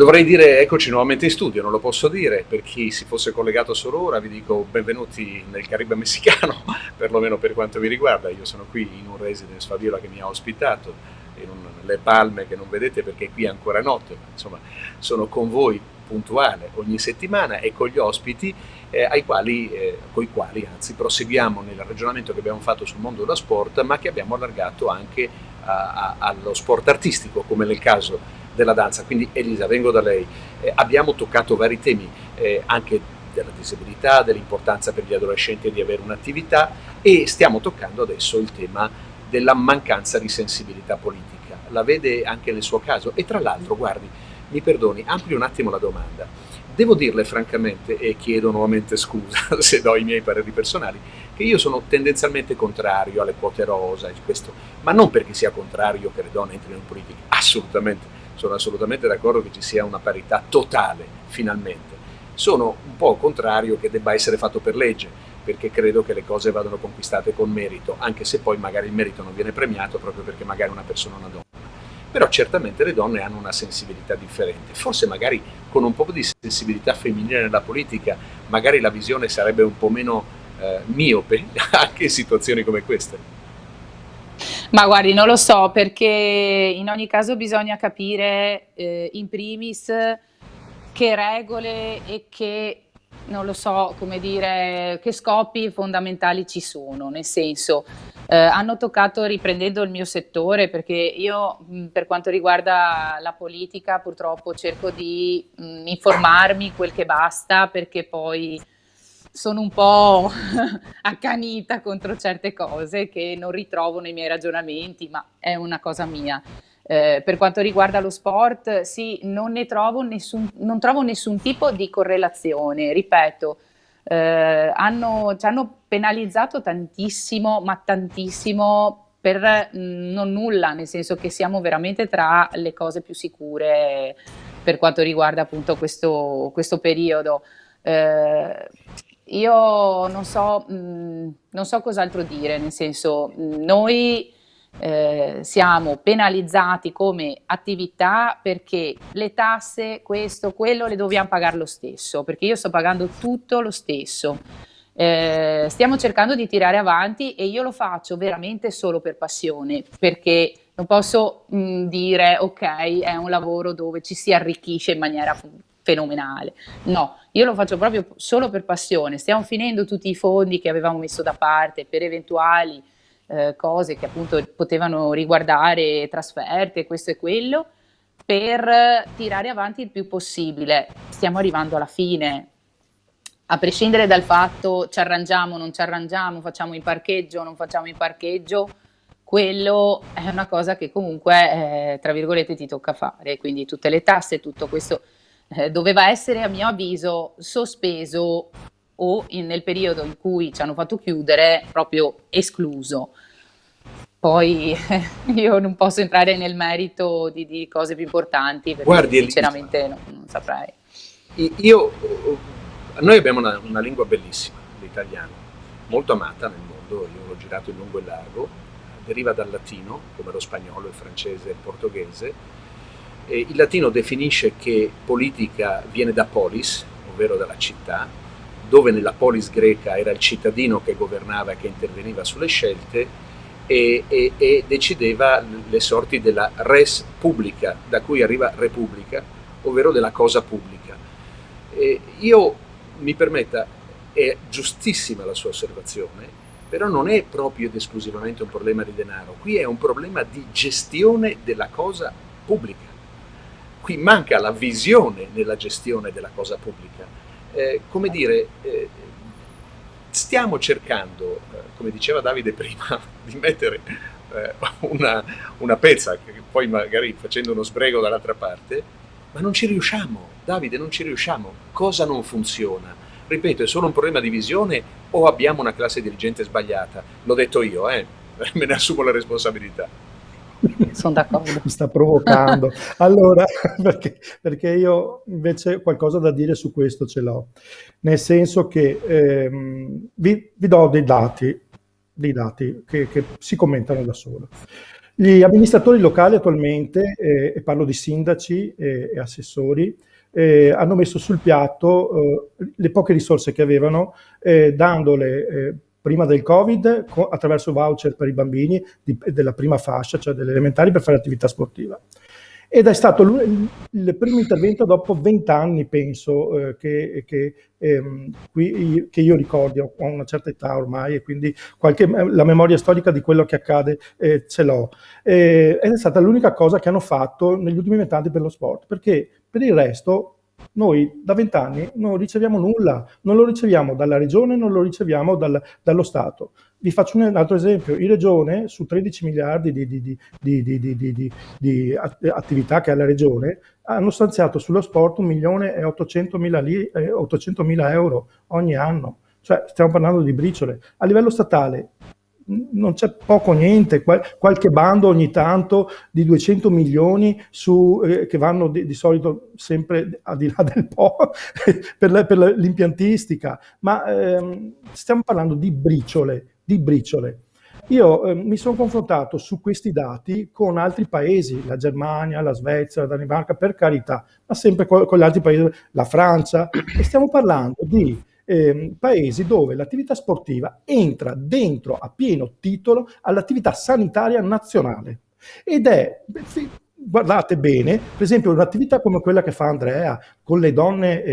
Dovrei dire eccoci nuovamente in studio, non lo posso dire, per chi si fosse collegato solo ora vi dico benvenuti nel Caribe messicano, perlomeno per quanto mi riguarda. Io sono qui in un residence Fabiola che mi ha ospitato, le palme che non vedete perché qui è ancora notte, ma insomma sono con voi puntuale ogni settimana e con gli ospiti coi quali anzi proseguiamo nel ragionamento che abbiamo fatto sul mondo dello sport, ma che abbiamo allargato anche allo sport artistico, come nel caso della danza. Quindi Elisa, vengo da lei. Abbiamo toccato vari temi, anche della disabilità, dell'importanza per gli adolescenti di avere un'attività, e stiamo toccando adesso il tema della mancanza di sensibilità politica. La vede anche nel suo caso? E tra l'altro, guardi, mi perdoni, amplio un attimo la domanda. Devo dirle francamente, e chiedo nuovamente scusa se do i miei pareri personali, che io sono tendenzialmente contrario alle quote rosa e questo, ma non perché sia contrario che le donne entrino in politica, assolutamente, sono assolutamente d'accordo che ci sia una parità totale, finalmente. Sono un po' contrario che debba essere fatto per legge, perché credo che le cose vadano conquistate con merito, anche se poi magari il merito non viene premiato proprio perché magari una persona è una donna. Però certamente le donne hanno una sensibilità differente, forse magari con un po' di sensibilità femminile nella politica, magari la visione sarebbe un po' meno miope anche in situazioni come queste. Ma guardi, non lo so, perché in ogni caso bisogna capire, in primis che regole e che, non lo so, come dire, che scopi fondamentali ci sono. Nel senso, hanno toccato, riprendendo il mio settore, perché io, per quanto riguarda la politica, purtroppo cerco di, informarmi quel che basta, perché poi sono un po' accanita contro certe cose che non ritrovo nei miei ragionamenti, ma è una cosa mia. Per quanto riguarda lo sport, sì, non trovo nessun tipo di correlazione. Ripeto, ci hanno penalizzato tantissimo, ma tantissimo per non nulla, nel senso che siamo veramente tra le cose più sicure per quanto riguarda appunto questo periodo. Eh, io non so cos'altro dire, nel senso, noi siamo penalizzati come attività perché le tasse, questo, quello, le dobbiamo pagare lo stesso, perché io sto pagando tutto lo stesso. Stiamo cercando di tirare avanti e io lo faccio veramente solo per passione, perché non posso dire ok, è un lavoro dove ci si arricchisce in maniera fenomenale. No, io lo faccio proprio solo per passione. Stiamo finendo tutti i fondi che avevamo messo da parte per eventuali cose che appunto potevano riguardare trasferte, questo e quello, per tirare avanti il più possibile. Stiamo arrivando alla fine. A prescindere dal fatto ci arrangiamo, non ci arrangiamo, facciamo in parcheggio, non facciamo in parcheggio, quello è una cosa che comunque, tra virgolette, ti tocca fare. Quindi tutte le tasse, tutto questo doveva essere, a mio avviso, sospeso o nel periodo in cui ci hanno fatto chiudere, proprio escluso. Poi io non posso entrare nel merito di cose più importanti perché Guardi Elisa, sinceramente non saprei. io, noi abbiamo una lingua bellissima, l'italiano, molto amata nel mondo, io l'ho girato in lungo e largo, deriva dal latino, come lo spagnolo, il francese e il portoghese. E il latino definisce che politica viene da polis, ovvero dalla città, dove nella polis greca era il cittadino che governava e che interveniva sulle scelte e decideva le sorti della res publica, da cui arriva repubblica, ovvero della cosa pubblica. Io mi permetta, è giustissima la sua osservazione, però non è proprio ed esclusivamente un problema di denaro, qui è un problema di gestione della cosa pubblica. Qui manca la visione nella gestione della cosa pubblica. Come dire, stiamo cercando, come diceva Davide prima, di mettere eh, una, una pezza, che poi magari facendo uno sbrego dall'altra parte, ma non ci riusciamo, Davide, non ci riusciamo. Cosa non funziona? Ripeto, è solo un problema di visione o abbiamo una classe dirigente sbagliata? L'ho detto io, me ne assumo la responsabilità. Sono d'accordo. Mi sta provocando. Allora, perché io invece qualcosa da dire su questo ce l'ho, nel senso che vi do dei dati che si commentano da solo. Gli amministratori locali attualmente, e parlo di sindaci e assessori, hanno messo sul piatto le poche risorse che avevano, dandole prima del Covid attraverso voucher per i bambini della prima fascia, cioè delle elementari, per fare attività sportiva. Ed è stato il primo intervento dopo 20 anni, penso, che io ricordi, ho una certa età ormai e quindi la memoria storica di quello che accade ce l'ho. Ed è stata l'unica cosa che hanno fatto negli ultimi 20 anni per lo sport, perché per il resto noi da 20 anni non riceviamo nulla, non lo riceviamo dalla regione, non lo riceviamo dallo Stato. Vi faccio un altro esempio: in regione, su 13 miliardi di attività che ha la regione, hanno stanziato sullo sport 1.800.000 euro ogni anno. Cioè, stiamo parlando di briciole. A livello statale non c'è poco niente, qualche bando ogni tanto di 200 milioni che vanno di solito sempre al di là del po' per l'impiantistica, ma stiamo parlando di briciole. Io mi sono confrontato su questi dati con altri paesi, la Germania, la Svezia, la Danimarca, per carità, ma sempre con gli altri paesi, la Francia, e stiamo parlando di paesi dove l'attività sportiva entra dentro a pieno titolo all'attività sanitaria nazionale. Ed è, guardate bene, per esempio un'attività come quella che fa Andrea con le donne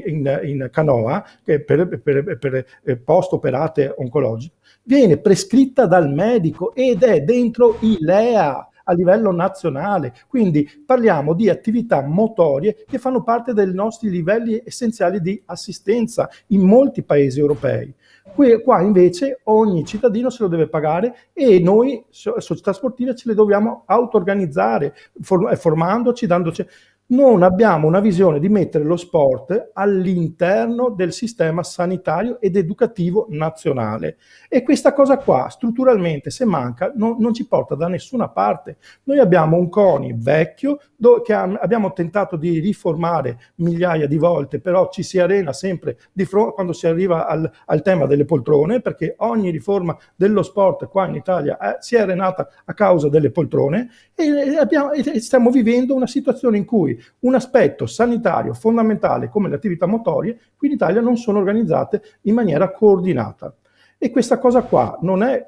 in canoa, per post-operate oncologiche, viene prescritta dal medico ed è dentro i LEA a livello nazionale. Quindi parliamo di attività motorie che fanno parte dei nostri livelli essenziali di assistenza in molti paesi europei. Qua invece ogni cittadino se lo deve pagare e noi società sportive ce le dobbiamo auto-organizzare, formandoci, dandoci. Non abbiamo una visione di mettere lo sport all'interno del sistema sanitario ed educativo nazionale, e questa cosa qua strutturalmente, se manca, non ci porta da nessuna parte. Noi abbiamo un CONI vecchio che abbiamo tentato di riformare migliaia di volte, però ci si arena sempre di fronte quando si arriva al tema delle poltrone, perché ogni riforma dello sport qua in Italia si è arenata a causa delle poltrone, e stiamo vivendo una situazione in cui un aspetto sanitario fondamentale come le attività motorie qui in Italia non sono organizzate in maniera coordinata. E questa cosa qua non la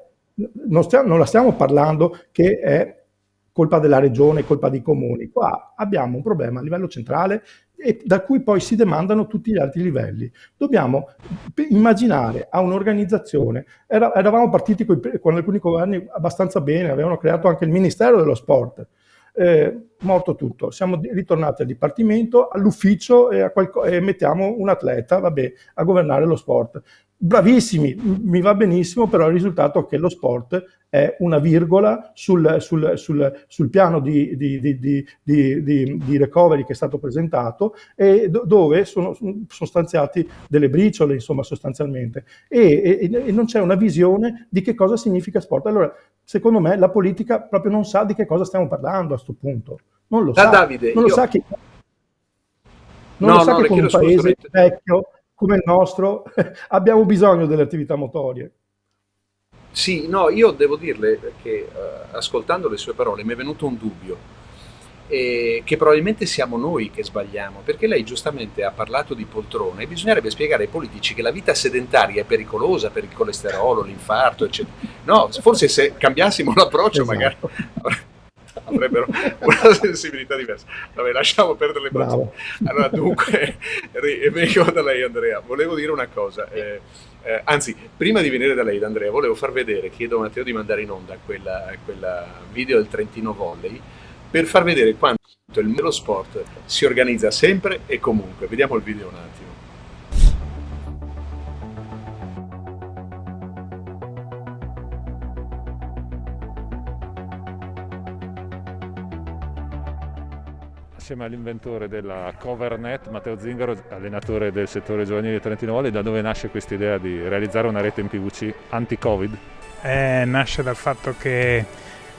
stiamo parlando che è colpa della regione, colpa dei comuni. Qua abbiamo un problema a livello centrale e da cui poi si demandano tutti gli altri livelli. Dobbiamo immaginare a un'organizzazione, eravamo partiti con alcuni governi abbastanza bene, avevano creato anche il Ministero dello Sport, morto tutto, siamo ritornati al Dipartimento, all'ufficio e mettiamo un atleta, a governare lo sport. Bravissimi, mi va benissimo, però il risultato è che lo sport è una virgola sul piano di recovery che è stato presentato, e dove sono stanziati delle briciole, insomma, sostanzialmente, e non c'è una visione di che cosa significa sport. Allora, secondo me, la politica proprio non sa di che cosa stiamo parlando a questo punto. Non lo sa. Davide, non lo sa che con un paese vecchio come il nostro abbiamo bisogno delle attività motorie. Sì, no, io devo dirle che ascoltando le sue parole mi è venuto un dubbio, che probabilmente siamo noi che sbagliamo, perché lei giustamente ha parlato di poltrone e bisognerebbe spiegare ai politici che la vita sedentaria è pericolosa per il colesterolo, l'infarto, eccetera. No, forse se cambiassimo l'approccio, esatto, magari avrebbero una sensibilità diversa. Vabbè, lasciamo perdere le battute. Allora, dunque, vengo da lei, Andrea. Volevo dire una cosa. Anzi, prima di venire da lei, da Andrea, volevo far vedere, chiedo a Matteo di mandare in onda quella video del Trentino Volley, per far vedere quanto lo sport si organizza sempre e comunque. Vediamo il video un attimo. Assieme all'inventore della CoverNet, Matteo Zingaro, allenatore del settore giovanile di Trentino Volley, da dove nasce questa idea di realizzare una rete in PVC anti-Covid? Nasce dal fatto che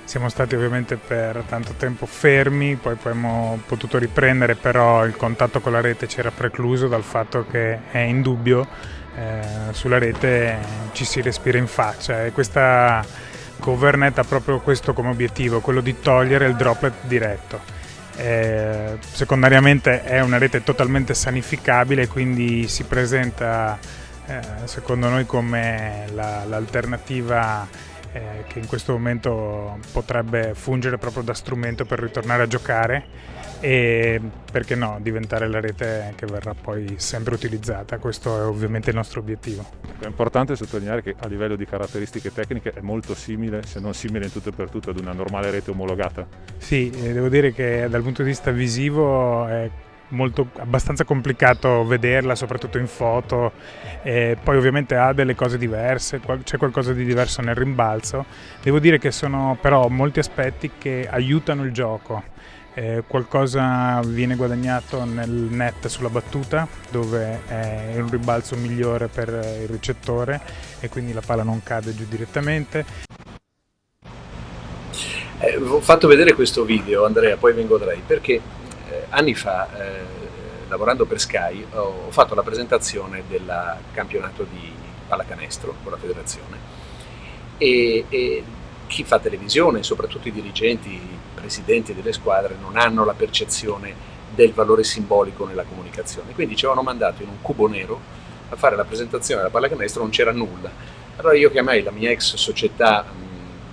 siamo stati ovviamente per tanto tempo fermi, poi abbiamo potuto riprendere, però il contatto con la rete c'era precluso dal fatto che è indubbio sulla rete ci si respira in faccia, e questa CoverNet ha proprio questo come obiettivo, quello di togliere il droplet diretto. Secondariamente è una rete totalmente sanificabile, quindi si presenta secondo noi come l'alternativa che in questo momento potrebbe fungere proprio da strumento per ritornare a giocare e, perché no, diventare la rete che verrà poi sempre utilizzata. Questo è ovviamente il nostro obiettivo. È importante sottolineare che a livello di caratteristiche tecniche è molto simile, se non simile in tutto e per tutto, ad una normale rete omologata. Sì, devo dire che dal punto di vista visivo è abbastanza complicato vederla, soprattutto in foto, poi ovviamente ha delle cose diverse, c'è qualcosa di diverso nel rimbalzo. Devo dire che sono però molti aspetti che aiutano il gioco. Qualcosa viene guadagnato nel net sulla battuta, dove è un rimbalzo migliore per il ricettore e quindi la palla non cade giù direttamente. Ho fatto vedere questo video, Andrea, poi vengo da lei, perché anni fa, lavorando per Sky, ho fatto la presentazione del campionato di pallacanestro con la federazione e chi fa televisione, soprattutto i dirigenti, i presidenti delle squadre, non hanno la percezione del valore simbolico nella comunicazione. Quindi ci avevano mandato in un cubo nero a fare la presentazione della pallacanestro, non c'era nulla. Allora io chiamai la mia ex società,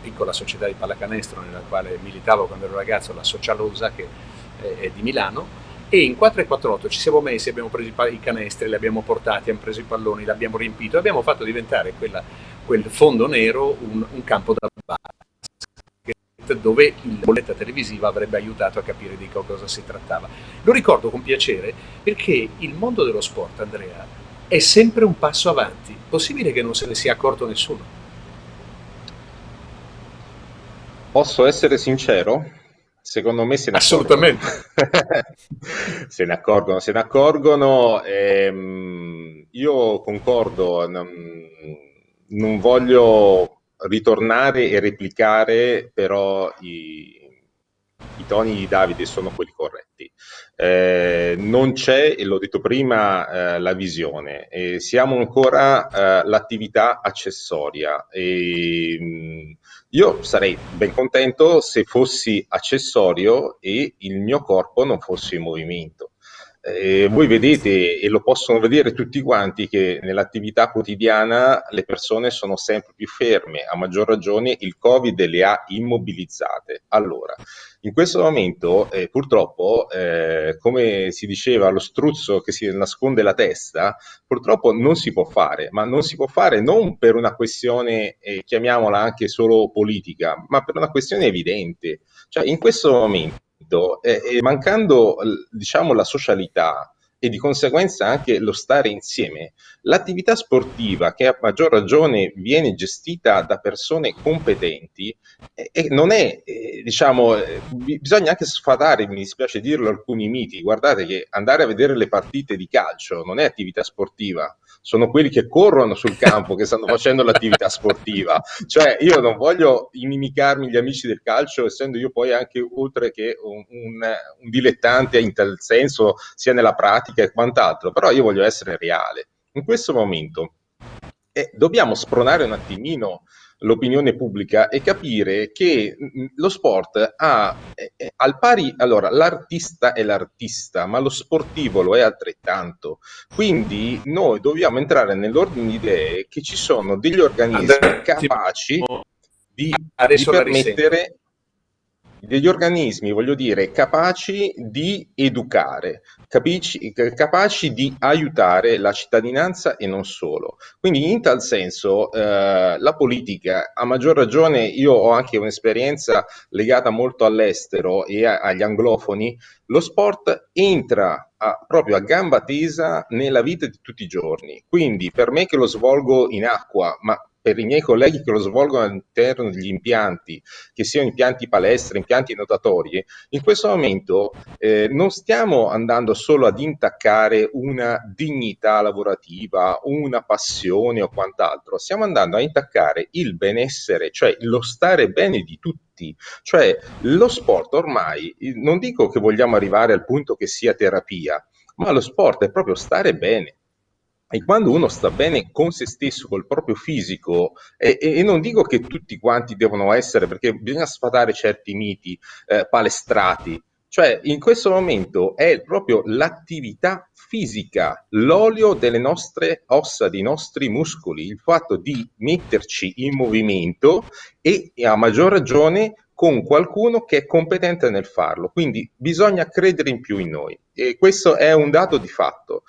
piccola società di pallacanestro nella quale militavo quando ero ragazzo, la Socialosa, che è di Milano, e in 4-4-8 ci siamo messi, abbiamo preso i canestri, li abbiamo portati, abbiamo preso i palloni, l'abbiamo riempito e abbiamo fatto diventare quel fondo nero un campo da basket, dove la bolletta televisiva avrebbe aiutato a capire di cosa si trattava. Lo ricordo con piacere perché il mondo dello sport, Andrea, è sempre un passo avanti. Possibile che non se ne sia accorto nessuno? Posso essere sincero? Secondo me se ne accorgono. Assolutamente. Se ne accorgono. Io concordo, non voglio ritornare e replicare, però i toni di Davide sono quelli corretti. Non c'è, e l'ho detto prima, la visione. Siamo ancora l'attività accessoria. Io sarei ben contento se fossi accessorio e il mio corpo non fosse in movimento. Voi vedete, e lo possono vedere tutti quanti, che nell'attività quotidiana le persone sono sempre più ferme, a maggior ragione il Covid le ha immobilizzate. Allora, in questo momento purtroppo, come si diceva, lo struzzo che si nasconde la testa, purtroppo non si può fare, ma non si può fare non per una questione, chiamiamola anche solo politica, ma per una questione evidente. Cioè, in questo momento, mancando, diciamo, la socialità e di conseguenza anche lo stare insieme, l'attività sportiva, che a maggior ragione viene gestita da persone competenti, non è, diciamo, bisogna anche sfatare, mi dispiace dirlo, alcuni miti. Guardate che andare a vedere le partite di calcio non è attività sportiva, sono quelli che corrono sul campo che stanno facendo l'attività sportiva. Cioè, io non voglio inimicarmi gli amici del calcio, essendo io poi anche, oltre che un dilettante in tal senso, sia nella pratica e quant'altro, però io voglio essere reale. In questo momento dobbiamo spronare un attimino l'opinione pubblica e capire che lo sport ha al pari, allora l'artista è l'artista, ma lo sportivo lo è altrettanto. Quindi noi dobbiamo entrare nell'ordine di idee che ci sono degli organismi capaci di permettere, degli organismi, voglio dire, capaci di educare, capaci di aiutare la cittadinanza e non solo. Quindi in tal senso la politica, a maggior ragione, io ho anche un'esperienza legata molto all'estero e agli anglofoni, lo sport entra proprio a gamba tesa nella vita di tutti i giorni. Quindi per me che lo svolgo in acqua, ma per i miei colleghi che lo svolgono all'interno degli impianti, che siano impianti palestre, impianti nuotatori, in questo momento non stiamo andando solo ad intaccare una dignità lavorativa, una passione o quant'altro, stiamo andando a intaccare il benessere, cioè lo stare bene di tutti. Cioè lo sport ormai, non dico che vogliamo arrivare al punto che sia terapia, ma lo sport è proprio stare bene. E quando uno sta bene con se stesso, col proprio fisico, e non dico che tutti quanti devono essere, perché bisogna sfatare certi miti palestrati, cioè in questo momento è proprio l'attività fisica, l'olio delle nostre ossa, dei nostri muscoli, il fatto di metterci in movimento e a maggior ragione con qualcuno che è competente nel farlo. Quindi bisogna credere in più in noi e questo è un dato di fatto.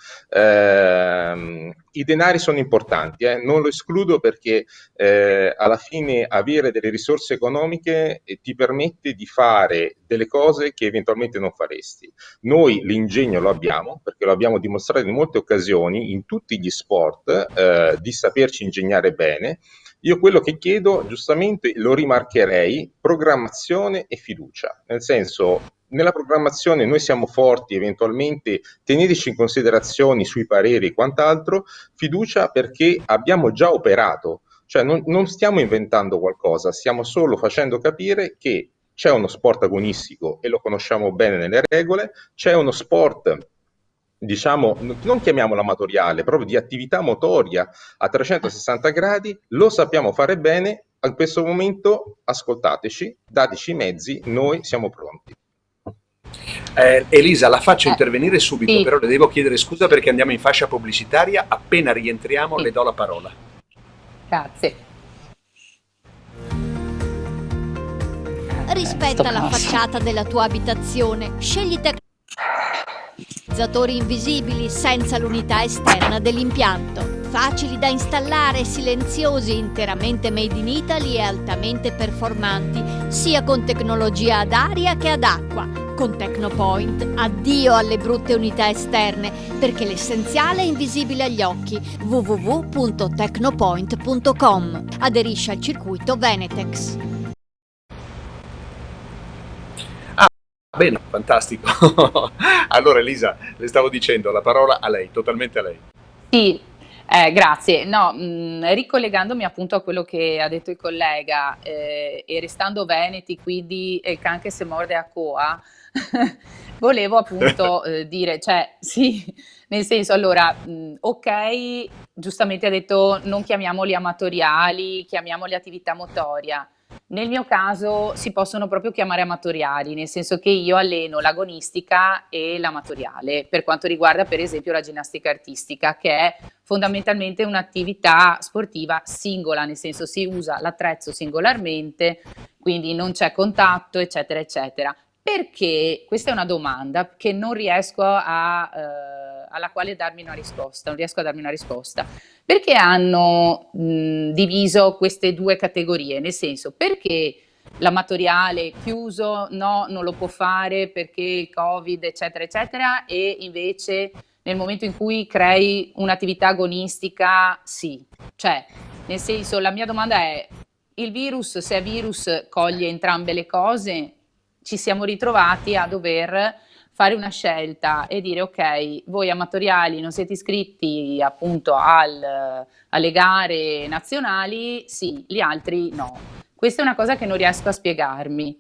I denari sono importanti, non lo escludo perché alla fine avere delle risorse economiche ti permette di fare delle cose che eventualmente non faresti. Noi l'ingegno lo abbiamo perché lo abbiamo dimostrato in molte occasioni in tutti gli sport di saperci ingegnare bene. Io quello che chiedo, giustamente, lo rimarcherei, programmazione e fiducia, nel senso, nella programmazione noi siamo forti, eventualmente teneteci in considerazione sui pareri e quant'altro, fiducia perché abbiamo già operato, cioè non stiamo inventando qualcosa, stiamo solo facendo capire che c'è uno sport agonistico e lo conosciamo bene nelle regole, c'è uno sport, diciamo, non chiamiamolo amatoriale, proprio di attività motoria a 360 gradi, lo sappiamo fare bene, a questo momento ascoltateci, dateci i mezzi, noi siamo pronti. Elisa, la faccio intervenire subito, sì. però le devo chiedere scusa perché andiamo in fascia pubblicitaria. Appena rientriamo le do la parola. Grazie. Rispetta la facciata della tua abitazione. Scegli tecnologizzatori invisibili senza l'unità esterna dell'impianto. Facili da installare, silenziosi, interamente made in Italy e altamente performanti, sia con tecnologia ad aria che ad acqua. Con Tecnopoint, addio alle brutte unità esterne, perché l'essenziale è invisibile agli occhi. www.tecnopoint.com. Aderisci al circuito Venetex. Bene, fantastico. Allora Elisa, le stavo dicendo, la parola a lei, totalmente a lei. Sì, grazie. No, ricollegandomi appunto a quello che ha detto il collega e restando veneti, quindi il can che se morde a coa, volevo appunto dire, cioè sì, nel senso allora, ok, giustamente ha detto non chiamiamoli amatoriali, chiamiamoli attività motoria. Nel mio caso si possono proprio chiamare amatoriali, nel senso che io alleno l'agonistica e l'amatoriale, per quanto riguarda per esempio la ginnastica artistica, che è fondamentalmente un'attività sportiva singola, nel senso si usa l'attrezzo singolarmente, quindi non c'è contatto, eccetera, eccetera. Perché? Questa è una domanda che non riesco alla quale darmi una risposta, non riesco a darmi una risposta. Perché hanno diviso queste due categorie? Nel senso, perché l'amatoriale chiuso no, non lo può fare perché il Covid, eccetera, eccetera, e invece nel momento in cui crei un'attività agonistica, sì. Cioè, nel senso, la mia domanda è, il virus, se è virus, coglie entrambe le cose? Ci siamo ritrovati a dover fare una scelta e dire ok, voi amatoriali non siete iscritti appunto alle gare nazionali, sì, gli altri no. Questa è una cosa che non riesco a spiegarmi.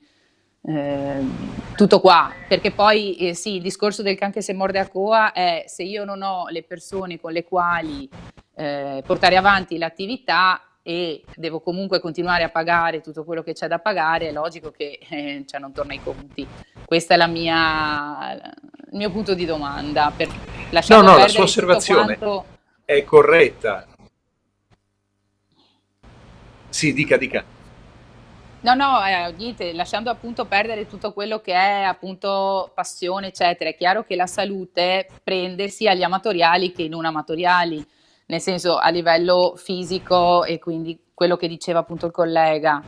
Tutto qua, perché poi sì, il discorso del can che se morde a coa è se io non ho le persone con le quali portare avanti l'attività e devo comunque continuare a pagare tutto quello che c'è da pagare, è logico che cioè non torna ai conti. Questo è il mio punto di domanda. No, la sua osservazione è corretta. Sì, dica. No, niente, lasciando appunto perdere tutto quello che è appunto passione, eccetera. È chiaro che la salute prende sia gli amatoriali che i non amatoriali, nel senso a livello fisico e quindi quello che diceva appunto il collega.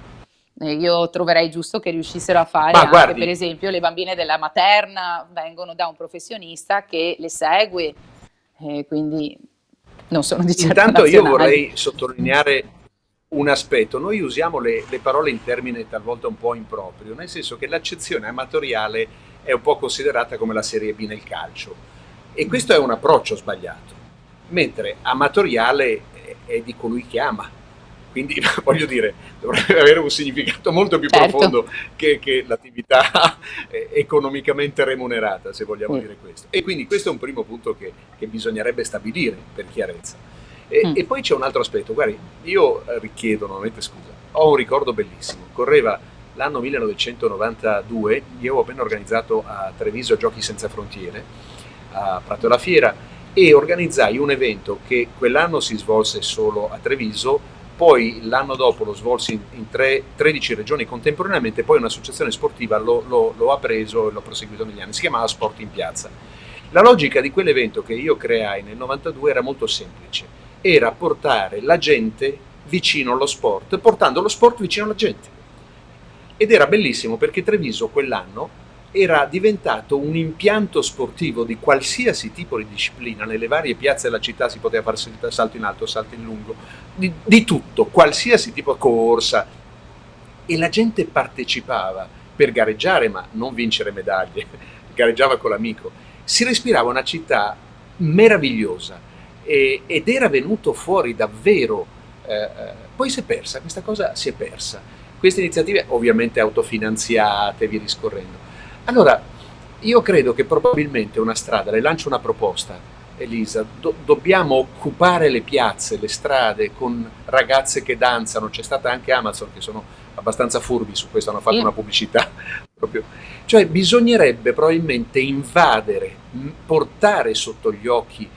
Io troverei giusto che riuscissero a fare anche, guardi, per esempio le bambine della materna vengono da un professionista che le segue, quindi non sono di certo Intanto nazionali. Io vorrei sottolineare un aspetto, noi usiamo le parole in termine talvolta un po' improprio, nel senso che l'accezione amatoriale è un po' considerata come la Serie B nel calcio e questo è un approccio sbagliato, mentre amatoriale è di colui che ama. quindi voglio dire, dovrebbe avere un significato molto più Certo. profondo che l'attività economicamente remunerata, se vogliamo dire questo. E quindi questo è un primo punto che bisognerebbe stabilire per chiarezza. E poi c'è un altro aspetto, guardi, io richiedo nuovamente scusa, ho un ricordo bellissimo, correva l'anno 1992, io ho appena organizzato a Treviso Giochi Senza Frontiere, a Prato della Fiera, e organizzai un evento che quell'anno si svolse solo a Treviso, poi l'anno dopo lo svolsi in 13 regioni contemporaneamente, poi un'associazione sportiva lo ha preso e l'ho proseguito negli anni, si chiamava Sport in Piazza. La logica di quell'evento che io creai nel 92 era molto semplice, era portare la gente vicino allo sport, portando lo sport vicino alla gente. Ed era bellissimo perché Treviso quell'anno era diventato un impianto sportivo di qualsiasi tipo di disciplina, nelle varie piazze della città si poteva fare salto in alto, salto in lungo, di tutto, qualsiasi tipo di corsa, e la gente partecipava per gareggiare, ma non vincere medaglie, gareggiava con l'amico. Si respirava una città meravigliosa ed era venuto fuori davvero, poi si è persa, questa cosa si è persa. Queste iniziative ovviamente autofinanziate, via discorrendo. Allora, io credo che probabilmente una strada, le lancio una proposta, Elisa, dobbiamo occupare le piazze, le strade con ragazze che danzano, c'è stata anche Amazon che sono abbastanza furbi su questo, hanno fatto una pubblicità proprio. Cioè bisognerebbe probabilmente invadere, portare sotto gli occhi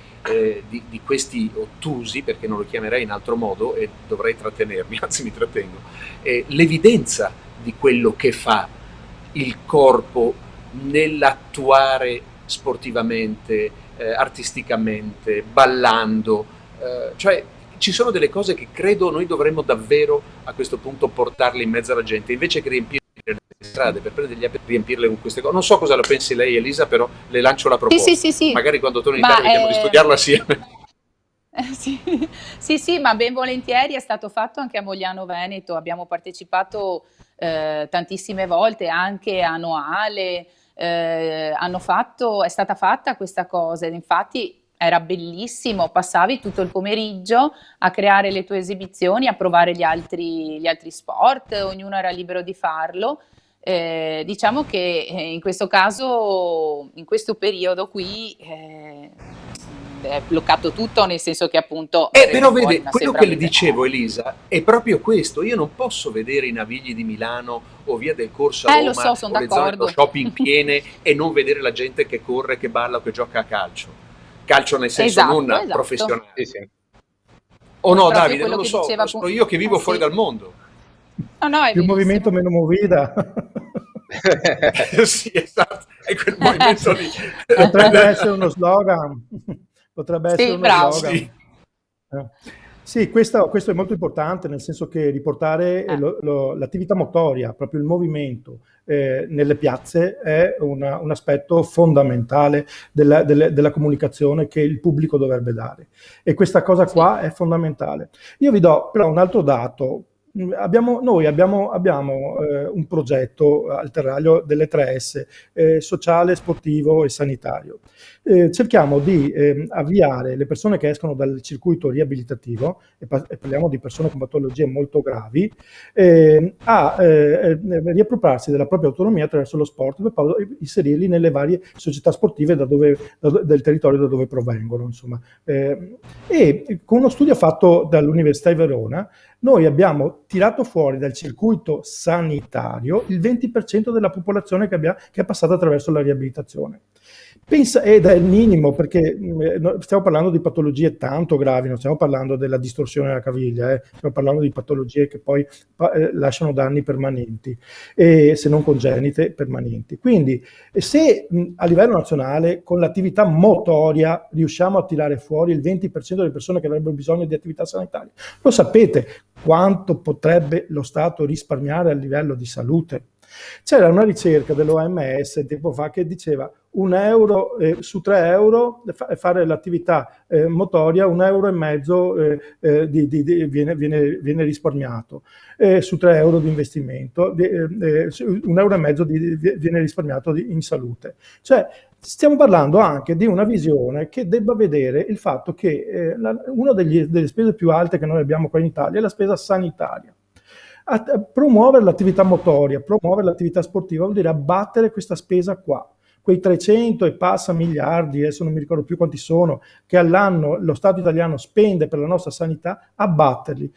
di questi ottusi, perché non lo chiamerei in altro modo e dovrei trattenermi, anzi mi trattengo, l'evidenza di quello che fa il corpo nell'attuare sportivamente, artisticamente, ballando, cioè ci sono delle cose che credo noi dovremmo davvero a questo punto portarle in mezzo alla gente, invece che riempire le strade per prendere gli app e riempirle con queste cose. Non so cosa la pensi lei, Elisa, però le lancio la proposta. Sì. Magari quando torno in Italia vediamo di studiarlo assieme. Sì, ma ben volentieri, è stato fatto anche a Mogliano Veneto, abbiamo partecipato tantissime volte anche a Noale, è stata fatta questa cosa ed infatti era bellissimo, passavi tutto il pomeriggio a creare le tue esibizioni, a provare gli altri sport, ognuno era libero di farlo. Diciamo che in questo caso, in questo periodo qui, è bloccato tutto, nel senso che appunto però vede, quello che le dicevo, Elisa, è proprio questo. Io non posso vedere i Navigli di Milano o via del Corso a Roma lo so, sono o le zone dello d'accordo. shopping piene e non vedere la gente che corre, che balla o che gioca a calcio. Calcio nel senso non Esatto. professionale. Sì. O no, Proprio Davide, quello non lo che so, diceva sono io che vivo sì. fuori dal mondo. No, è Più benissimo. movimento, meno movida. Sì, esatto, è quel movimento lì. Potrebbe essere uno slogan. Potrebbe essere uno bravo. slogan. Sì. Sì, questo è molto importante, nel senso che riportare l'attività motoria, proprio il movimento nelle piazze è un aspetto fondamentale della comunicazione che il pubblico dovrebbe dare. E questa cosa qua è fondamentale. Io vi do però un altro dato. Noi abbiamo un progetto al Terraglio delle 3S, sociale, sportivo e sanitario. Cerchiamo di avviare le persone che escono dal circuito riabilitativo, e parliamo di persone con patologie molto gravi, a riappropriarsi della propria autonomia attraverso lo sport per poi inserirli nelle varie società sportive del territorio da dove provengono. Insomma. E con uno studio fatto dall'Università di Verona, noi abbiamo tirato fuori dal circuito sanitario il 20% della popolazione che è passata attraverso la riabilitazione. Ed è il minimo, perché stiamo parlando di patologie tanto gravi, non stiamo parlando della distorsione della caviglia, stiamo parlando di patologie che poi lasciano danni permanenti, se non congenite permanenti. Quindi se a livello nazionale con l'attività motoria riusciamo a tirare fuori il 20% delle persone che avrebbero bisogno di attività sanitaria, lo sapete quanto potrebbe lo Stato risparmiare a livello di salute? C'era una ricerca dell'OMS tempo fa che diceva un euro su 3 euro fare l'attività motoria, 1,5 euro viene risparmiato su 3 euro di investimento, 1,5 euro viene risparmiato in salute. Cioè, stiamo parlando anche di una visione che debba vedere il fatto che una delle spese più alte che noi abbiamo qua in Italia è la spesa sanitaria. Promuovere l'attività motoria, promuovere l'attività sportiva vuol dire abbattere questa spesa qua. Quei 300 e passa miliardi, adesso non mi ricordo più quanti sono, che all'anno lo Stato italiano spende per la nostra sanità, abbatterli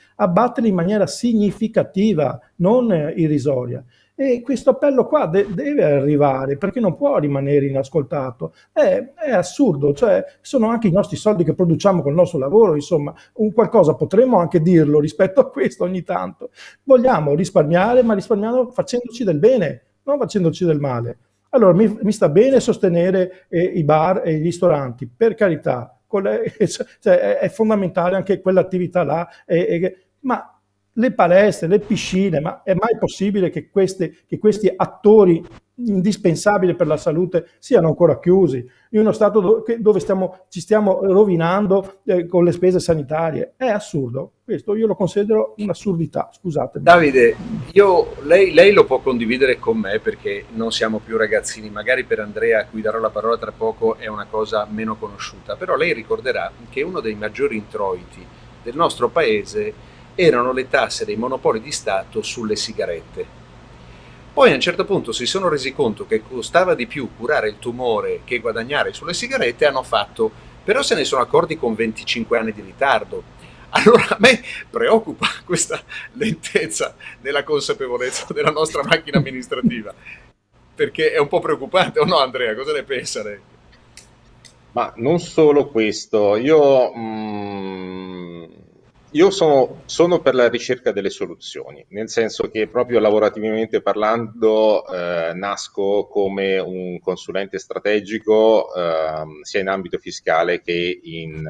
in maniera significativa, non irrisoria. E questo appello qua deve arrivare, perché non può rimanere inascoltato. È assurdo, cioè sono anche i nostri soldi che produciamo col nostro lavoro, insomma, un qualcosa potremmo anche dirlo rispetto a questo ogni tanto. Vogliamo risparmiare, ma risparmiando facendoci del bene, non facendoci del male. Allora mi sta bene sostenere i bar e i ristoranti, per carità, cioè, è fondamentale anche quell'attività là, ma le palestre, le piscine, ma è mai possibile che questi attori indispensabili per la salute siano ancora chiusi in uno stato dove ci stiamo rovinando con le spese sanitarie? È assurdo, questo io lo considero un'assurdità, scusatemi. Davide, lei lo può condividere con me perché non siamo più ragazzini, magari per Andrea, a cui darò la parola tra poco, è una cosa meno conosciuta, però lei ricorderà che uno dei maggiori introiti del nostro paese erano le tasse dei monopoli di Stato sulle sigarette. Poi a un certo punto si sono resi conto che costava di più curare il tumore che guadagnare sulle sigarette e hanno fatto, però se ne sono accorti con 25 anni di ritardo. Allora a me preoccupa questa lentezza nella consapevolezza della nostra macchina amministrativa, perché è un po' preoccupante, o no Andrea? Cosa ne pensa lei? Ma non solo questo, io sono per la ricerca delle soluzioni, nel senso che proprio lavorativamente parlando nasco come un consulente strategico sia in ambito fiscale che in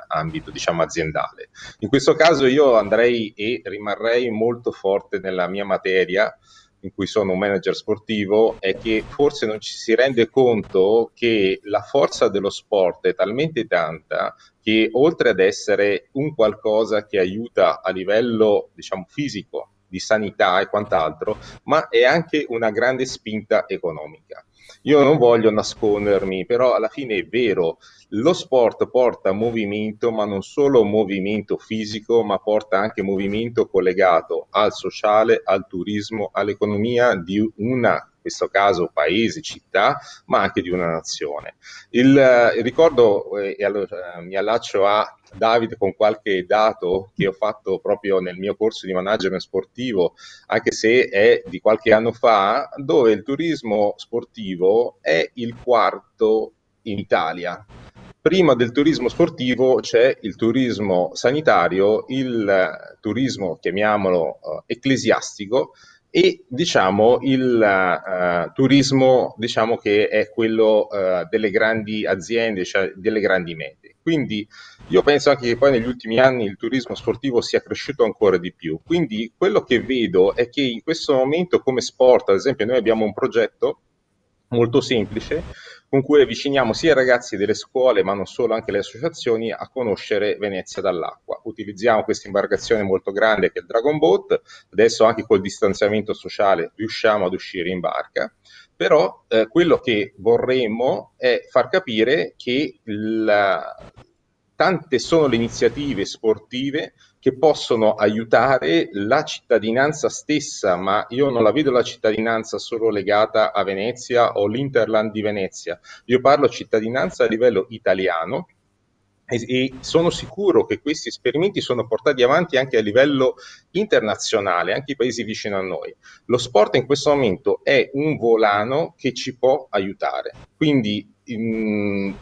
ambito diciamo aziendale. In questo caso io andrei e rimarrei molto forte nella mia materia, in cui sono un manager sportivo, è che forse non ci si rende conto che la forza dello sport è talmente tanta che oltre ad essere un qualcosa che aiuta a livello, diciamo, fisico, di sanità e quant'altro, ma è anche una grande spinta economica. Io non voglio nascondermi, però alla fine è vero, lo sport porta movimento, ma non solo movimento fisico, ma porta anche movimento collegato al sociale, al turismo, all'economia di una, in questo caso paese, città, ma anche di una nazione. Ricordo, e allora, mi allaccio a Davide con qualche dato che ho fatto proprio nel mio corso di management sportivo, anche se è di qualche anno fa, dove il turismo sportivo è il quarto in Italia. Prima del turismo sportivo c'è il turismo sanitario, il turismo, chiamiamolo ecclesiastico, e diciamo il turismo diciamo che è quello delle grandi aziende, cioè delle grandi mete. Quindi io penso anche che poi negli ultimi anni il turismo sportivo sia cresciuto ancora di più. Quindi quello che vedo è che in questo momento come sport, ad esempio, noi abbiamo un progetto molto semplice con cui avviciniamo sia i ragazzi delle scuole, ma non solo, anche le associazioni, a conoscere Venezia dall'acqua. Utilizziamo questa imbarcazione molto grande che è il Dragon Boat, adesso anche col distanziamento sociale riusciamo ad uscire in barca, però quello che vorremmo è far capire che tante sono le iniziative sportive che possono aiutare la cittadinanza stessa, ma io non la vedo la cittadinanza solo legata a Venezia o l'Interland di Venezia, io parlo cittadinanza a livello italiano e sono sicuro che questi esperimenti sono portati avanti anche a livello internazionale, anche i paesi vicino a noi. Lo sport in questo momento è un volano che ci può aiutare, quindi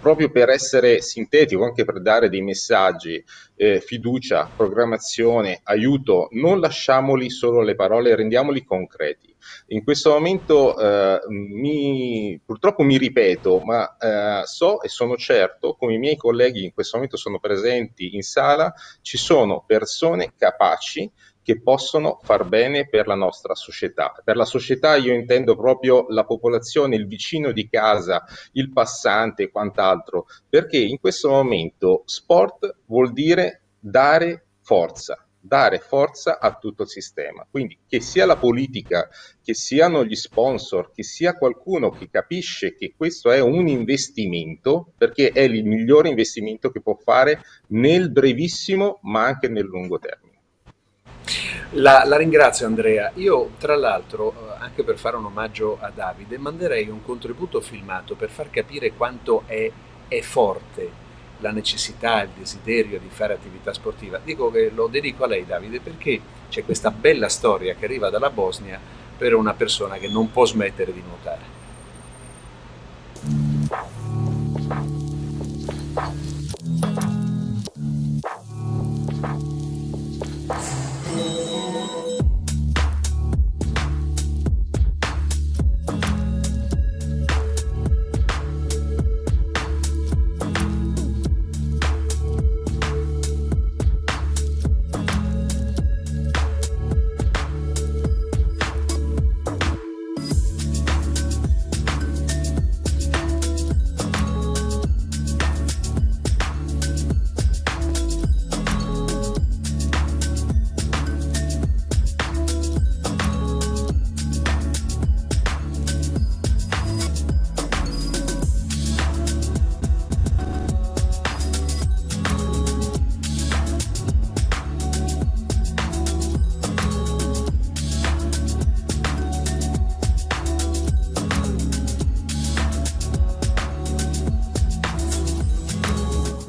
proprio per essere sintetico, anche per dare dei messaggi, fiducia, programmazione, aiuto, non lasciamoli solo le parole, rendiamoli concreti. In questo momento purtroppo mi ripeto, ma so e sono certo, come i miei colleghi in questo momento sono presenti in sala, ci sono persone capaci che possono far bene per la nostra società. Per la società io intendo proprio la popolazione, il vicino di casa, il passante e quant'altro, perché in questo momento sport vuol dire dare forza a tutto il sistema. Quindi che sia la politica, che siano gli sponsor, che sia qualcuno che capisce che questo è un investimento, perché è il migliore investimento che può fare nel brevissimo ma anche nel lungo termine. La ringrazio Andrea. Io tra l'altro, anche per fare un omaggio a Davide, manderei un contributo filmato per far capire quanto è forte la necessità, il desiderio di fare attività sportiva. Dico che lo dedico a lei Davide perché c'è questa bella storia che arriva dalla Bosnia per una persona che non può smettere di nuotare.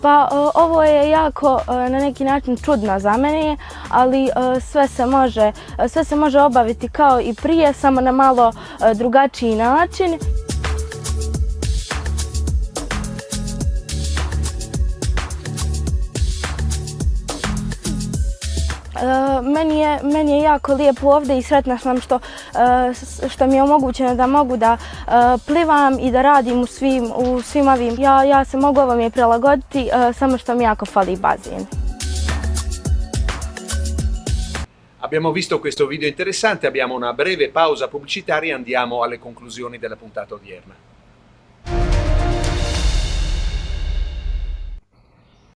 Pa ovo je jako na neki način čudno za mene, ali sve se može obaviti kao i prije, samo na malo drugačiji način. Meni je jako lijepo ovdje i sretna sam što mi je omogućeno da mogu da plivam i da radim u svim ovim. Ja se mogu ovome prilagoditi, samo što mi jako fali bazen. Abbiamo visto questo video interessante, abbiamo una breve pausa pubblicitaria e andiamo alle conclusioni della puntata odierna.